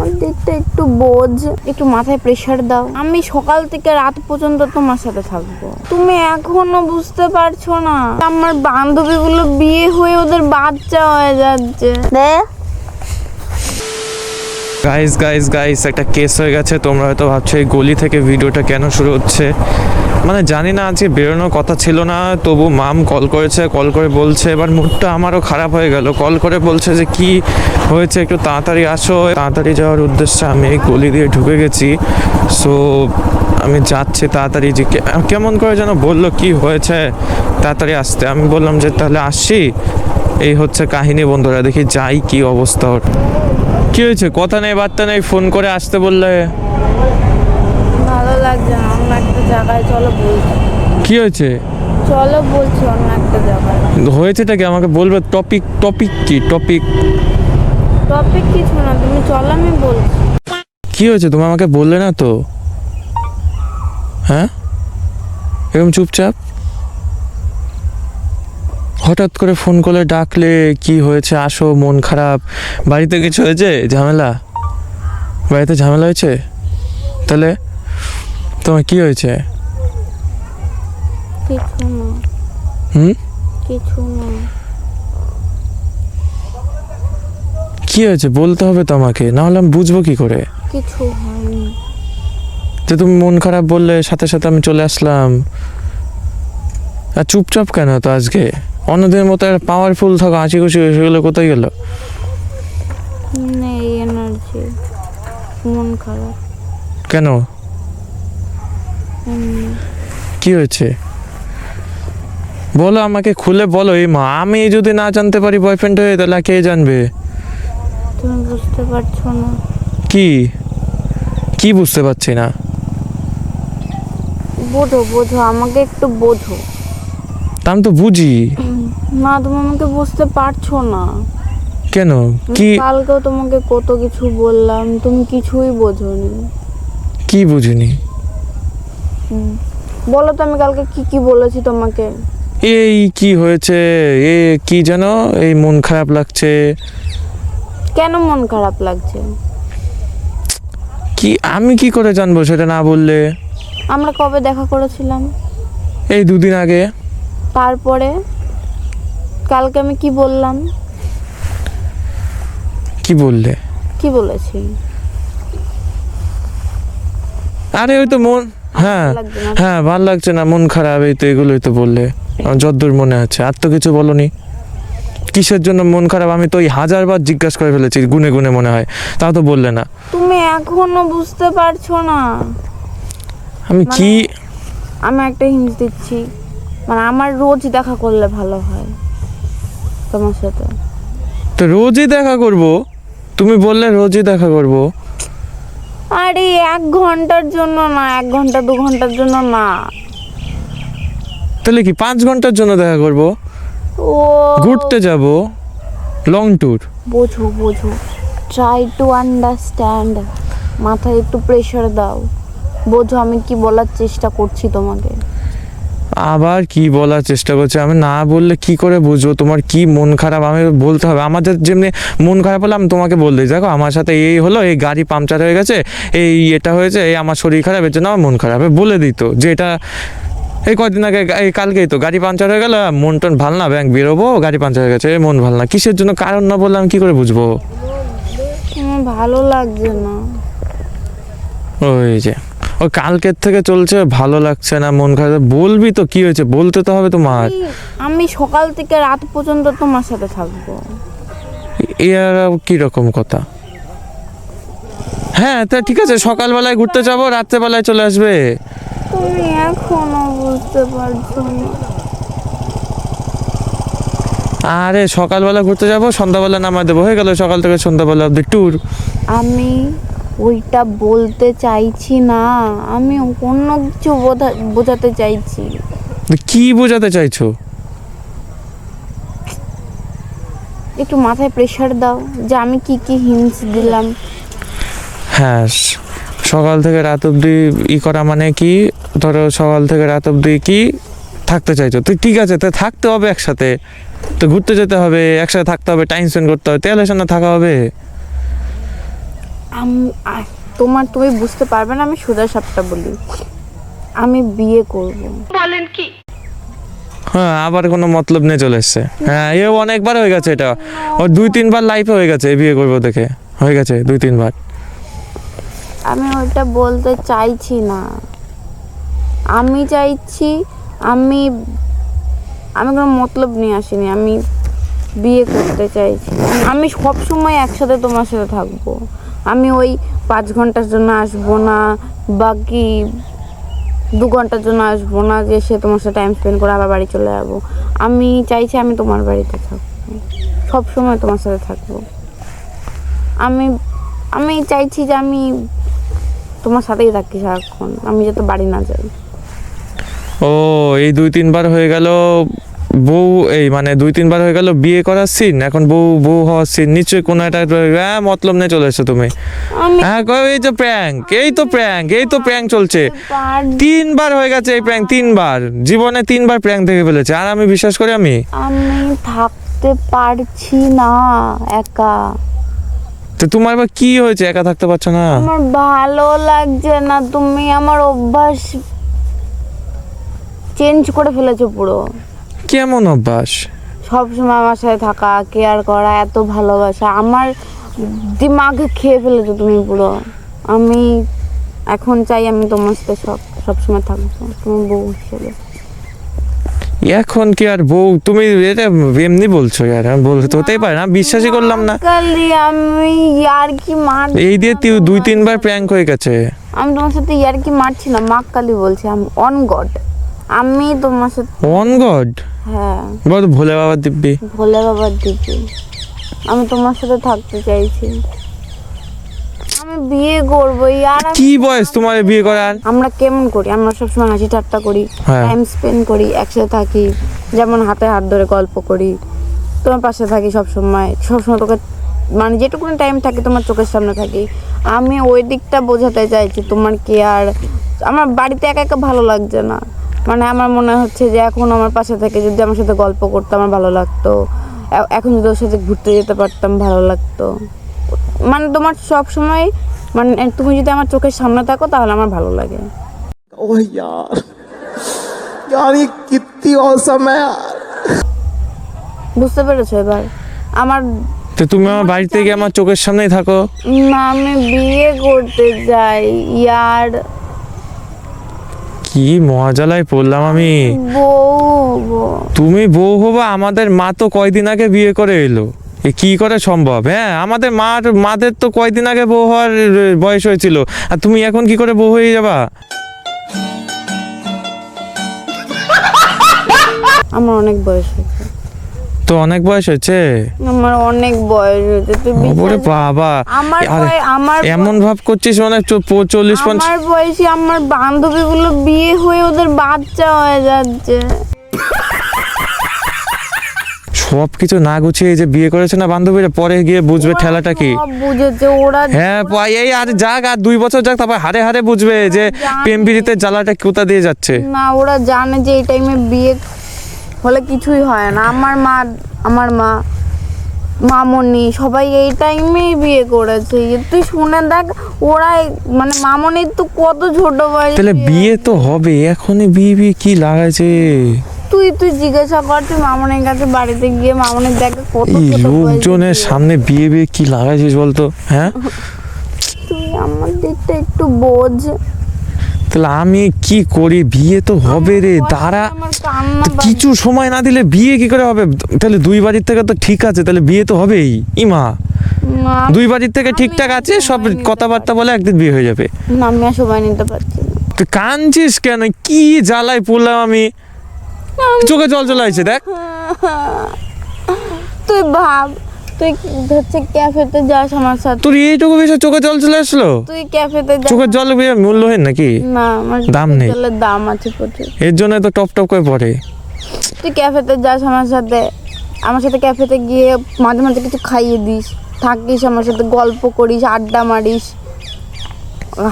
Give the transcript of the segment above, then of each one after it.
আমার দিকটা একটু বোঝ, একটু মাথায় প্রেসার দাও। আমি সকাল থেকে রাত পর্যন্ত তোমার সাথে থাকবো, তুমি এখনো বুঝতে পারছো না? আমার বান্ধবীগুলো বিয়ে হয়ে ওদের বাচ্চা হয়ে যাচ্ছে। গাইস একটা কেস হয়ে গেছে। তোমরা হয়তো ভাবছো এই গলি থেকে ভিডিওটা কেন শুরু হচ্ছে, মানে জানি না, আজকে বেরোনোর কথা ছিল না, তবু মাম কল করেছে, কল করে বলছে, এবার মুডটা আমারও খারাপ হয়ে গেল। কল করে বলছে যে কি হয়েছে একটু তাড়াতাড়ি আসো। তাড়াতাড়ি যাওয়ার উদ্দেশ্যে আমি এই গলি দিয়ে ঢুকে গেছি। সো আমি যাচ্ছি তাড়াতাড়ি, যে কেমন করে যেন বললো কি হয়েছে তাড়াতাড়ি আসতে। আমি বললাম যে তাহলে আসছি। এই হচ্ছে কাহিনী বন্ধুরা, দেখি যাই কি অবস্থা ওর। কি হয়েছে? কথা নেই বার্তা নেই, ফোন করে আসতে বললে। ভালো লাগছে না, অন্য একটা জায়গায় চলো বলছি। কি হয়েছে? চলো বলছি অন্য একটা জায়গায়। হয়েছেটা কি আমাকে বলবে? টপিক কি? টপিক কিছু না, তুমি চলো, আমি বলছি। কি হয়েছে? তুমি আমাকে বললে না তো। হ্যাঁ, এরকম চুপচাপ হঠাৎ করে ফোন করে ডাকলে কি হয়েছে? আসো, মন খারাপ, বাড়িতে কিছু হয়েছে? বাড়িতে ঝামেলা হয়েছে? তাহলে তোমার কি হয়েছে? কিছু না। কিছু না। কি হয়েছে বলতে হবে তো আমাকে, না হলে আমি বুঝবো কি করে? কিছু হয়নি। যে তুমি মন খারাপ বললে সাথে সাথে আমি চলে আসলাম। আর চুপচাপ কেন তো আজকে? অন্যদিনের মতো পাওয়ারফুল থাকো, হাসি খুশি, সেগুলো কোথায় গেল? নেই এনার্জি, মন খারাপ। কেন? কি হয়েছে বলো আমাকে, খুলে বলো। এই মা, আমি যদি না জানতে পারি বয়ফ্রেন্ড হয়ে, তাহলে কে জানবে? তুমি বুঝতে পারছো না? কি বুঝতে পারছি না? বোঝো আমাকে একটু বোঝো। তা আমি তো বুঝি না, তুমি আমাকে বুঝতে পারছো না। কেন? কি কালকেও তোমাকে কত কিছু বললাম, তুমি কিছুই বোঝোনি। কি বুঝিনি? বলো তো আমি কালকে কি বলেছি তোমাকে? এই কি হয়েছে? কি যেন এই মন খারাপ লাগছে। কেন মন খারাপ লাগছে? কি আমি কি করে জানবো সেটা না বললে? আমরা কবে দেখা করেছিলাম? এই 2 দিন আগে। তারপরে কালকে আমি কি বললাম? কি বললে? কি বলেছি? আরে ওই তো মন, হ্যাঁ ভাল লাগছে না, মন খারাপ, এই তো এগুলোই তো বললে। আমার যতদূর মনে আছে, আর তো কিছু বলনি। কিসের জন্য মন খারাপ আমি তো ওই 1000বার জিজ্ঞাসা করে ফেলেছি, গুনে গুনে মনে হয়, তাও তো বললে না। তুমি এখনো বুঝতে পারছো না? আমি কি আমি একটা হিন্ট দিচ্ছি, মানে আমার রোজ দেখা করলে ভালো হয় তোমার সাথে। তো রোজই দেখা করব? তুমি বললে রোজই দেখা করব। আরে 1 ঘন্টার জন্য না, 1 ঘন্টা 2 ঘন্টার জন্য না। তাহলে কি 5 ঘন্টার জন্য দেখা করব? ও ঘুরতে যাব, লং ট্যুর। বোঝো, ট্রাই টু আন্ডারস্ট্যান্ড, মাথায় একটু প্রেসার দাও। বোঝো আমি কি বলার চেষ্টা করছি তোমাকে। আবার কি বলার চেষ্টা করছে? আমি না বললে কি করে বুঝবো তোমার কি মন খারাপ? আমি বলতে হবে। আমাদের যেমনি মন খারাপ হলে আমি তোমাকে বলতে, দেখো আমার সাথে এই হলো, এই গাড়ি পাংচার হয়ে গেছে, এটা হয়েছে, এই আমার শরীর খারাপ, এর জন্য আমার মন খারাপ, বলে দিত যে এটা এই কদিন আগে, এই কালকেই তো গাড়ি পাংচার হয়ে গেল, মন টন ভাল না, ব্যাংক বেরোবো, গাড়ি পাংচার হয়ে গেছে, মন ভাল না। কিসের জন্য? কারণ না বললে আমি কি করে বুঝবো? আমার ভালো লাগছে না। ওই যে ওই কালকের থেকে চলছে, ভালো লাগছে না, মন খারাপ। বলবি তো কি হয়েছে, বলতে তো হবে তোমার। আমি সকাল থেকে রাত পর্যন্ত তোমার সাথে থাকবো। এর কিরকম কথা? হ্যাঁ তা ঠিক আছে, সকালবেলায় ঘুরতে যাবো, রাত্রেবেলায় চলে আসবে। তুমি এখনো বুঝতে পারছো না? আরে সকালবেলা ঘুরতে যাবো, সন্ধ্যাবেলা নামা দেবো, হয়ে গেল সকাল থেকে সন্ধ্যাবেলা অব্দি ট্যুর। আমি ওইটা বলতে চাইছি না, আমি অন্য কিছু বোঝাতে চাইছি। কি বোঝাতে চাইছো? একটু মাথায় প্রেসার দাও যে আমি কি হিন্টস দিলাম। হ্যাঁ, সকাল থেকে রাত অব্দি করা মানে কি? ধরো সকাল থেকে রাত অব্দি কি থাকতে চাইছো? তো ঠিক আছে, তো থাকতে হবে একসাথে, তো ঘুরতে যেতে হবে, একসাথে থাকতে হবে, টাইম স্পেন্ড করতে হবে, তাহলে না থাকা হবে। তুমি বুঝতে পারবে না, আমি সোজা সাপটা বলি, আমি বিয়ে করব। হ্যাঁ, আবার কোনো মতলব নিয়ে চলে এসছে। হ্যাঁ, এও অনেকবার হয়ে গেছে এটা, ওর 2-3 বার লাইফে হয়ে গেছে বিয়ে করবো দেখে, হয়ে গেছে 2-3 বার। আমি ওইটা বলতে চাইছি না, আমি চাইছি, আমি কোনো মতলব নিয়ে আসিনি, আমি বিয়ে করতে চাইছি। আমি সব সময় একসাথে তোমার সাথে থাকবো, আমি ওই 5 ঘন্টার জন্য আসবো না, বাকি 2 ঘন্টার জন্য আসবো না যে সে তোমার সাথে টাইম স্পেন্ড করে আবার বাড়ি চলে যাবো। আমি চাইছি আমি তোমার বাড়িতে থাকবো, সব সময় তোমার সাথে থাকবো। আমি চাইছি যে আমি তোমার সাথেই থাকি সারাক্ষণ, আমি যাতে বাড়ি না যাই। ও, এই 2-3 বার হয়ে গেল বউ, এই মানে 2-3 বার হয়ে গেল বিয়ে করার সিন, এখন বউ হওয়ার সিন, নিশ্চয়ই কোনো একটা মতলব নিয়ে চলে এসছো তুমি। হ্যাঁ, এই তো প্র্যাঙ্ক চলছে। 3 বার হয়ে গেছে এই প্র্যাঙ্ক, 3 বার জীবনে 3 বার প্র্যাঙ্ক দেখে ফেলেছে, আর আমি বিশ্বাস করি? আমি থাকতে পারছি না একা। তো তোমার বা কি হয়েছে একা থাকতে পারছো না? আমার ভালো লাগছে না, তুমি আমার অভ্যাস চেঞ্জ করে ফেলেছো পুরো। কেমন অভ্যাস? সবসময় আমার সাথে থাকা, কেয়ার করা, এত ভালোবাসা, আমার দিমাগ খেয়ে ফেলেছো তুমি পুরো। আমি এখন চাই আমি তোমার সাথে সবসময় থাকবো, তোমার বউ হিসেবে। এখন কি আর বউ? তুমি এটা এমনি বলছো? ইয়ার বলতে হতেই পারে না, বিশ্বাসই করলাম না। আমি ইয়ার্কি মার, এই দিয়ে 2-3 বার প্র্যাঙ্ক হয়ে গেছে। আমি তোমার সাথে ইয়ার্কি মারছি না, মা কালী বলছি, আমি অন গড, আমি তোমার সাথে অন গড। হ্যাঁ, বল ভোলে বাবার দিব্যি, ভোলে বাবার দিব্যি, আমি তোমার সাথে থাকতে চাইছি। আমি বিয়ে করবো ইয়ার। কি বয়স তোমার বিয়ে করার? আমরা কেমন করি, আমরা সবসময় হাসি ঠাট্টা করি, টাইম স্পেন্ড করি, একসাথে থাকি, যেমন হাতে হাত ধরে গল্প করি, তোমার পাশে থাকি সবসময় তোকে মানে যেটুকুনি টাইম থাকে তোমার চোখের সামনে থাকি। আমি ওই দিকটা বোঝাতে চাইছি, তোমার কেয়ার। আমার বাড়িতে একা একা ভালো লাগছে না, মানে আমার মনে হচ্ছে যে এখন আমার পাশে থেকে যদি আমার সাথে গল্প করতো আমার ভালো লাগতো, এখন যদি ওর সাথে ঘুরতে যেতে পারতাম ভালো লাগতো। মানে তোমার সব সময়, মানে তুমি যদি আমার চোখের সামনে থাকো তাহলে আমার ভালো লাগে। ओह यार यार ये कितनी औसम है यार। বুঝতে পেরেছো এবার? আমার তো তুমি আমার বাড়ি থেকে আমার চোখের সামনেই থাকো না, আমি বিয়ে করতে যাই ইয়ার। কি মজালায় পড়লাম আমি। বউ, তুমি বউ হবা? আমাদের মা তো কয়দিন আগে বিয়ে করে এলো, এ কি করে সম্ভব? হ্যাঁ, আমাদের মাদের তো কয়দিন আগে বউ হওয়ার বয়স হয়েছিল, আর তুমি এখন কি করে বউ হয়ে যাবা? আমার অনেক বয়স হয়েছে। তো অনেক বয়স হয়েছে? আমার অনেক বয়স হয়েছে, তুই ওরে বাবা, আমার এমন ভাব করছিস মানে 40-50। আমার বয়সী আমার বান্ধবীগুলো বিয়ে হয়ে ওদের বাচ্চা হয়ে যাচ্ছে। সব কিছু না গুছিয়ে যে বিয়ে করেছে না বান্ধবীরা, পরে গিয়ে বুঝবে ঠেলাটা কি। বুঝেছে ওরা। হ্যাঁ, এই আর যাক, আর 2 বছর যাক, তারপর হারে হারে বুঝবে যে প্রেম প্রীতিতে জ্বালাটা কোথা দিয়ে যাচ্ছে। না, ওরা জানে যে এই টাইমে বিয়ে হলে কিছুই হয় না। আমার মা মামনি সবাই এই টাইমেই বিয়ে করেছে। তুই শুনে দেখ, ওরা মানে মামনির তো কত ছোট বয়স। তাহলে বিয়ে তো হবে, এখনই বিয়ে কি লাগাইছে? তুই জিজ্ঞাসা কর, তুই মামনের কাছে বাড়িতে গিয়ে মামনের দেখ কত এই ছোট বয়স। লোকজনের সামনে বিয়ে কি লাগাইছিস বলতো? হ্যাঁ, তুই আমার দিকটা একটু বোঝ। তাহলে আমি কি করি? বিয়ে তো হবে রে, দাঁড়া, কিছু সময় না দিলে বিয়ে কি করে হবে? তাহলে 2 বাড়ির থেকে তো ঠিক আছে, তাহলে বিয়ে তো হবেই। ইমা, 2 বাড়ির থেকে ঠিকঠাক আছে, সব কথাবার্তা বলে একদিন বিয়ে হয়ে যাবে। না, আমি আর সময় নিতে পারছি না। তুই কাঁদছিস কেন? কি জ্বালায় পড়লাম আমি, চোখে জল চলে আসছে দেখ। তুই ভাব, তুই হচ্ছে ক্যাফেতে যাস আমার সাথে, তোর এইটুকু বিষয় চোখে জল চলে আসলো? তুই ক্যাফেতে যাস, চোখের জল মূল্যহীন নাকি? না, আমার দাম নেই, জলের দাম আছে প্রচুর, এর জন্য তো টপ টপ করে পড়ে। তুই ক্যাফেতে যাস আমার সাথে ক্যাফেতে গিয়ে মাঝে মাঝে কিছু খাইয়ে দিস, থাকিস আমার সাথে, গল্প করিস, আড্ডা মারিস,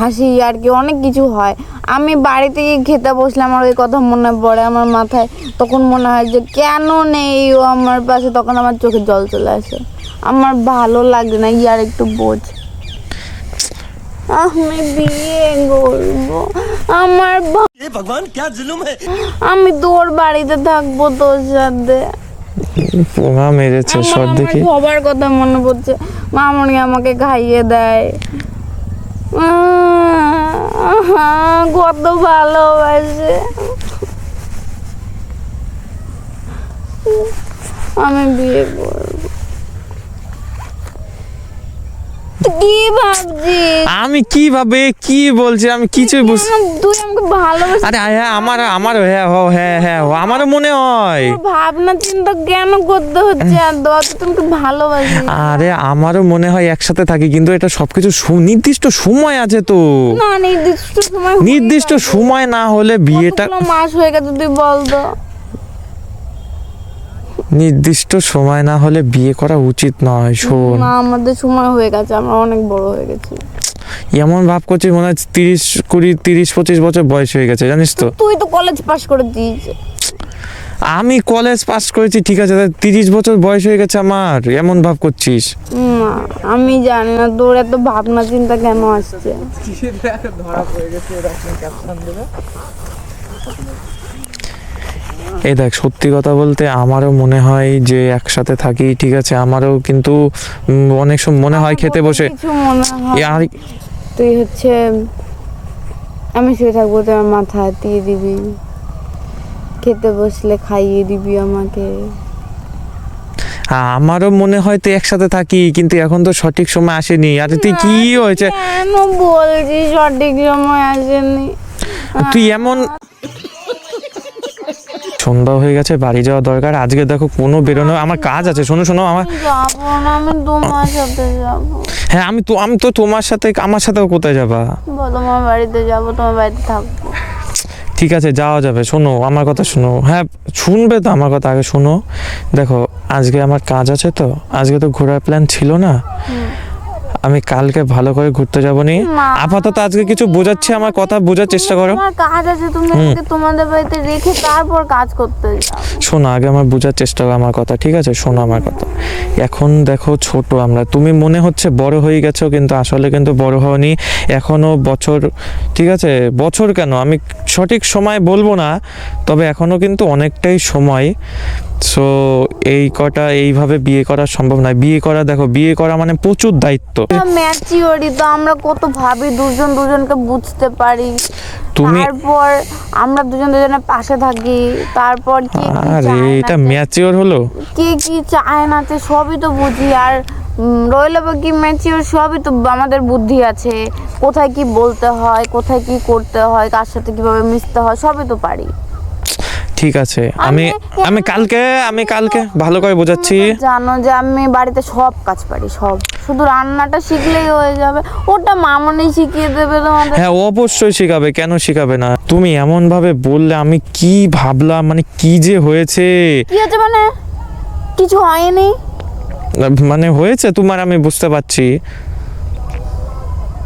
হাসি আর কি অনেক কিছু হয়। আমি বাড়িতে গিয়ে খেতে বসলে আমার ওই কথা মনে পড়ে আমার মাথায়, তখন মনে হয় যে কেন নেই ও আমার পাশে, তখন আমার চোখে জল চলে আসে, আমার ভালো লাগে না। ইয়ার একটু বোঝ। আমি বিয়ে করবো। আমার भगवान क्या जुल्म है। আমি তোর বাড়িতে থাকবো তোর সাথে। পোঙা মেরেছে সর আমার দেখি। সবার কথা মনে পড়ছে, মামনি আমাকে খাইয়ে দেয়, কত ভালোবাসে। আমি বিয়ে করবো। তুই কি ভাবছিস? আমি কিভাবে কি বলছি আমি কিছুই বুঝ তুই আমাকে ভালোবাসিস? আরে হ্যাঁ আমারও হ্যাঁ আমারও মনে হয়। তোর ভাবনা চিন্তা কেন করতে হচ্ছে এত? তুমি ভালোবাসিস? আরে আমারও মনে হয় একসাথে থাকি, কিন্তু এটা সবকিছু নির্দিষ্ট সময় আছে তো। না, নির্দিষ্ট সময় হয়ে নির্দিষ্ট গেছে। সময় না হলে বিয়েটা কতগুলো মাস হয়ে গেছে তুই বল তো। নির্দিষ্ট সময় না হলে বিয়ে করা উচিত নয়। শোন, না, আমাদের সময় হয়ে গেছে, আমরা অনেক বড় হয়ে গেছি। এমন ভাব করছিস মনে হয় 30-25 বছর বয়স হয়ে গেছে, জানিস তো। তুই তো কলেজ পাস করে দিস। আমি কলেজ পাস করেছি ঠিক আছে, 30 বছর বয়স হয়ে গেছে আমার, এমন ভাব করছিস। না, আমি জানি না তোর এত ভাবনা চিন্তা কেন আসছে। এই দেখ, সত্যি কথা বলতে আমারও মনে হয় যে একসাথে থাকি, ঠিক আছে। আমারও কিন্তু অনেক সময় মনে হয় খেতে বসে কিছু মনে হয় আর তুই হচ্ছে আমি শুয়ে থাকবো, তুই আমার মাথা দিয়ে দিবি, খেতে বসলে খাইয়ে দিবি আমাকে। আমারও মনে হয় তুই একসাথে থাকি, কিন্তু এখন তো সঠিক সময় আসেনি। আরে তুই কি হয়েছে, কেন বলছিস সঠিক সময় আসেনি? তুই এমন। সন্ধ্যা হয়ে গেছে, বাড়ি যাওয়া দরকার। আজকে দেখো কোনো বেরোনো, আমার কাজ আছে। শোনো আমার, আমি যাবো না, আমি তোমার সাথে যাবো। হ্যাঁ আমি তো তোমার সাথে, আমার সাথেও কোথায় যাবা? তোমার বাড়িতে যাবো, তোমার বাড়িতে থাকবো। ঠিক আছে যাওয়া যাবে। শোনো আমার কথা শোনো। হ্যাঁ শুনবে তো আমার কথা, আগে শোনো। দেখো আজকে আমার কাজ আছে, তো আজকে তো ঘোরার প্ল্যান ছিল না। আমি কালকে ভালো করে ঘুরতে যাবো নি। না। আপাতত আজকে কিছু বোঝাচ্ছি, আমার কথা বোঝার চেষ্টা করো। তোমার কাজ আছে, তুমি আজকে তোমাদের বাড়িতে রেখে তারপর কাজ করতে যাও। শোনো আগে আমার বোঝার চেষ্টা করো আমার কথা, ঠিক আছে? শোনো আমার কথা। এখন দেখো ছোট আমরা, তুমি মনে হচ্ছে বড় হয়ে গেছো, কিন্তু আসলে কিন্তু বড় হওনি এখনো। বছর, ঠিক আছে, বছর কেন, আমি সঠিক সময় বলবো না, তবে এখনো কিন্তু অনেকটাই সময়। সো এই কটা এইভাবে বিয়ে করা সম্ভব নয়। বিয়ে করা, দেখো বিয়ে করা মানে প্রচুর দায়িত্ব। ম্যাচিওরি তো আমরা কত ভাবি, দুজন দুজনকে বুঝতে পারি, তুমি তারপর আমরা দুজন দুজনের পাশে থাকি, তারপর কে কি আরে চায় না এটা চায়, ম্যাচিওর হলো? কে কি চায় না চায় সবই তো বুঝি। আর রইলো বা কি ম্যাচিওর, সবই তো আমাদের বুদ্ধি আছে, কোথায় কি বলতে হয়, কোথায় কি করতে হয়, কার সাথে কিভাবে মিশতে হয়, সবই তো পারি। ঠিক আছে, আমি কালকে ভালো করে বোঝাচ্ছি। তুমি তো জানো যে আমি বাড়িতে সব কাজ পারি, সব, শুধু রান্নাটা শিখলেই হয়ে যাবে, ওটা মামনি শিখিয়ে দেবে তোমাদের। হ্যাঁ অবশ্যই শিখাবে, কেন শিখাবে না? তুমি এমন ভাবে বললে আমি কি ভাবলাম, মানে কি যে হয়েছে। কি হচ্ছে মানে? কিছু হয়নি মানে হয়েছে তোমার, আমি বুঝতে পারছি।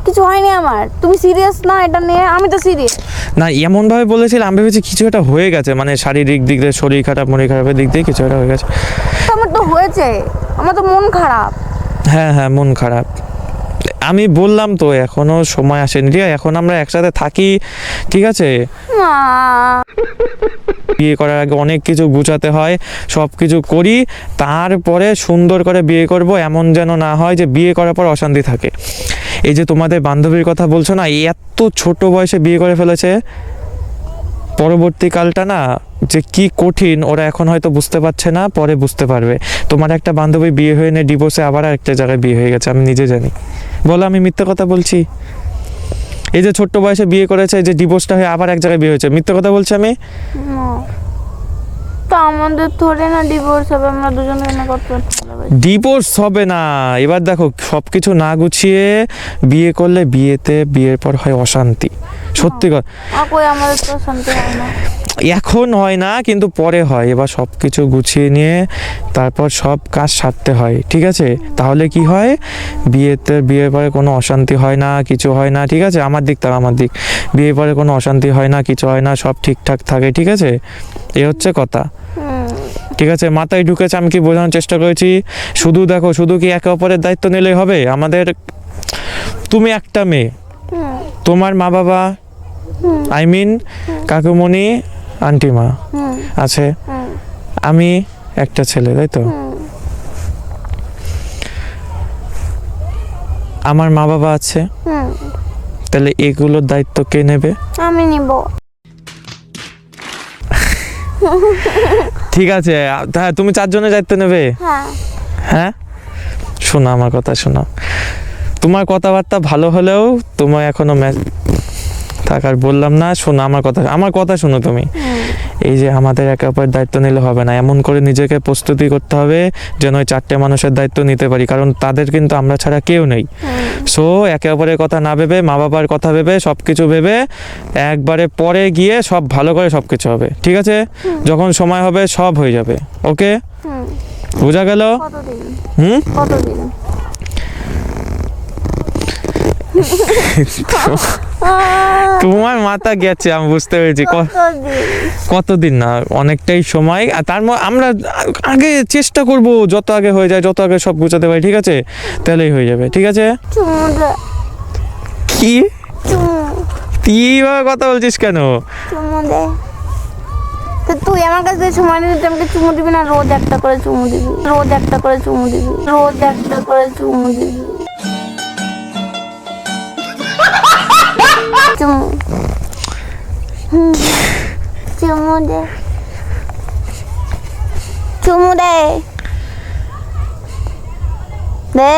কিছু হয়নি আমার। তুমি সিরিয়াস না এটা নিয়ে? আমি তো সিরিয়াস। না এমন ভাবে বলেছিলাম, আমি ভেবেছি কিছু একটা হয়ে গেছে, মানে শারীরিক দিক দিয়ে, শরীর খারাপ মন খারাপের দিক দিয়ে কিছু একটা হয়ে গেছে। আমার তো হয়েছে, আমার তো মন খারাপ। হ্যাঁ মন খারাপ। আমি বললাম তো এখনো সময় আসেনি, ঠিক আছে? এখন আমরা একসাথে থাকি, ঠিক আছে? না, বিয়ে করার আগে অনেক কিছু গুছাতে হয়, সব কিছু করি, তারপরে সুন্দর করে বিয়ে করব। এমন যেন না হয় যে বিয়ে করার পর অশান্তি থাকে। এই যে তোমাদের বান্ধবীর কথা বলছো না, এত ছোট বয়সে বিয়ে করে ফেলেছে, পরবর্তীকালটা না যে কি কঠিন ওরা এখন হয়তো বুঝতে পারছে না, পরে বুঝতে পারবে। তোমার একটা বান্ধবী বিয়ে হয়ে নিয়ে ডিভোর্সে আবার একটা জায়গায় বিয়ে হয়ে গেছে, আমি নিজে জানি। বলো আমি মিথ্যে কথা বলছি? এই যে ছোট্ট বয়সে বিয়ে করেছে, এই যে ডিভোর্সটা হয়ে আবার এক জায়গায় বিয়ে হয়েছে, মিথ্যে কথা বলছি আমি? না। তো আমাদের ধরে না ডিভোর্স হবে, আমরা দুজন দুজনে কত ভালোবাসি। ডিভোর্স হবে না। এবার দেখো সব কিছু না গুছিয়ে বিয়ে করলে বিয়ের পর হয় অশান্তি। সত্যি কথা, আর কই আমাদের তো শান্তি হয় না। এখন হয় না কিন্তু পরে হয়। এবার সব কিছু গুছিয়ে নিয়ে তারপর সব কাজ সারতে হয়, ঠিক আছে? তাহলে কি হয়, বিয়ের পরে কোনো অশান্তি হয় না, কিছু হয় না, ঠিক আছে? আমার দিক বিয়ের পরে কোনো অশান্তি হয় না, কিছু হয় না, সব ঠিকঠাক থাকে, ঠিক আছে? এ হচ্ছে কথা, ঠিক আছে? মাথায় ঢুকেছে, আমি কি বোঝানোর চেষ্টা করেছি? শুধু দেখো, শুধু কি একে অপরের দায়িত্ব নিলেই হবে? আমাদের, তুমি একটা মেয়ে, তোমার মা বাবা আই মিন কাকুমণি আন্টিমা আছে, আমি একটা ছেলে, তাই তো? আমার মা বাবা আছে, তাহলে এগুলোর দায়িত্ব কে নেবে? আমি নিব। ঠিক আছে, হ্যাঁ তুমি 4 জনের দায়িত্ব নেবে। হ্যাঁ হ্যাঁ, শোনো আমার কথা শোনো। তোমার কথাবার্তা ভালো হলেও তোমার এখনো থাক আর বললাম না। শোনো আমার কথা শোনো তুমি। এই যে আমাদের একে অপরের দায়িত্ব নিলে হবে না, এমন করে নিজেকে প্রস্তুতি করতে হবে যেন ওই 4টে মানুষের দায়িত্ব নিতে পারি, কারণ তাদের কিন্তু আমরা ছাড়া কেউ নেই। সো একে অপরের কথা না ভেবে, মা বাবার কথা ভেবে, সব কিছু ভেবে একবারে পরে গিয়ে সব ভালো করে সব কিছু হবে, ঠিক আছে? যখন সময় হবে সব হয়ে যাবে, ওকে? বোঝা গেল? কতদিন? কতদিন? তোমার মাথা গেছে, আমি বুঝতে পেরেছি। কতদিন না, অনেকটাই সময়। আর তার আমরা আগে চেষ্টা করব যত আগে হয়ে যায়, যত আগে সব গুছাতে পারি, ঠিক আছে? তাহলেই হয়ে যাবে, ঠিক আছে? কি তুই এইভাবে কথা বলছিস কেন? তুই আমার কাছে সময় নিয়ে আমাকে চুমু দিবি না? রোজ একটা করে চুমু দিবি, রোজ একটা করে চুমু দিবি, রোজ একটা করে চুমু দিবি। চুমু চুমু দে, চুমু দে, দে।